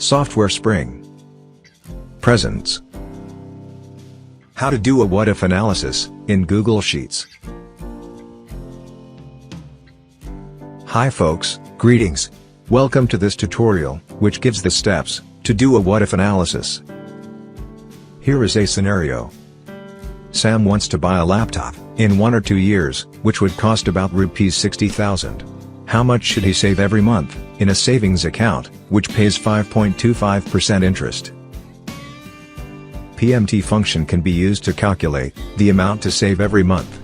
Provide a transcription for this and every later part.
Software Spring. Presents. How to do a what-if analysis in Google Sheets. Hi folks, greetings. Welcome to this tutorial, which gives the steps to do a what-if analysis. Here is a scenario. Sam wants to buy a laptop in 1 or 2 years, which would cost about Rs 60,000. How much should he save every month in a savings account, which pays 5.25% interest? PMT function can be used to calculate the amount to save every month.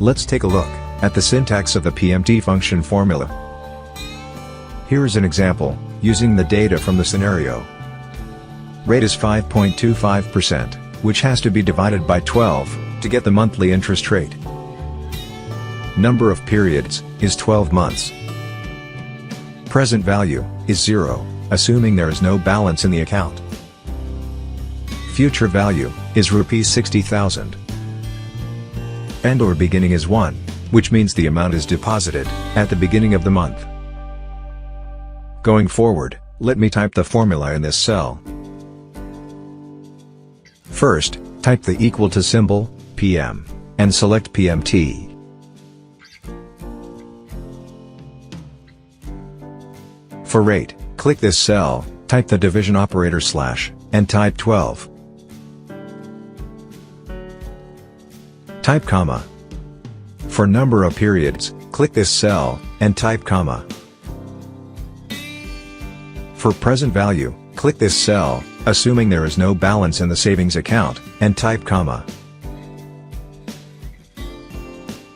Let's take a look at the syntax of the PMT function formula. Here is an example, using the data from the scenario. Rate is 5.25%, which has to be divided by 12 to get the monthly interest rate. Number of periods is 12 months. Present value is 0, assuming there is no balance in the account. Future value is Rs 60,000. End or beginning is 1, which means the amount is deposited at the beginning of the month. Going forward, let me type the formula in this cell. First, type the equal to symbol, PM, and select PMT. For rate, click this cell, type the division operator / and type 12. Type comma. For number of periods, click this cell, and type comma. For present value, click this cell, assuming there is no balance in the savings account, and type comma.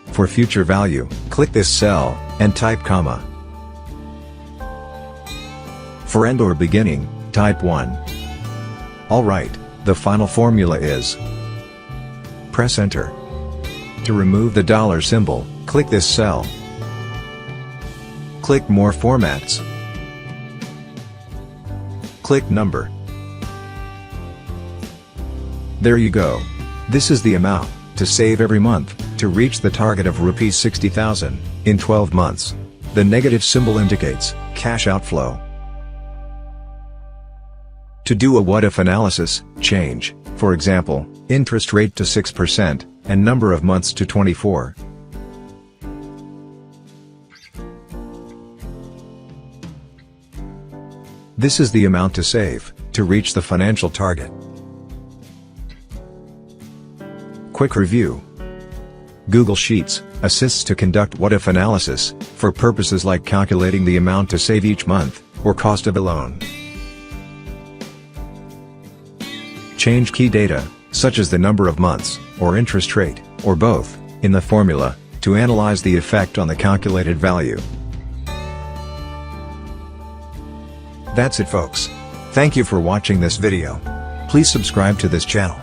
For future value, click this cell, and type comma. For end or beginning, type 1. Alright, the final formula is. Press enter. To remove the dollar symbol, click this cell. Click More Formats. Click Number. There you go. This is the amount to save every month to reach the target of Rs 60,000 in 12 months. The negative symbol indicates cash outflow. To do a what-if analysis, change, for example, interest rate to 6% and number of months to 24. This is the amount to save to reach the financial target. Quick review. Google Sheets assists to conduct what-if analysis for purposes like calculating the amount to save each month or cost of a loan. Change key data, such as the number of months, or interest rate, or both, in the formula, to analyze the effect on the calculated value. That's it folks. Thank you for watching this video. Please subscribe to this channel.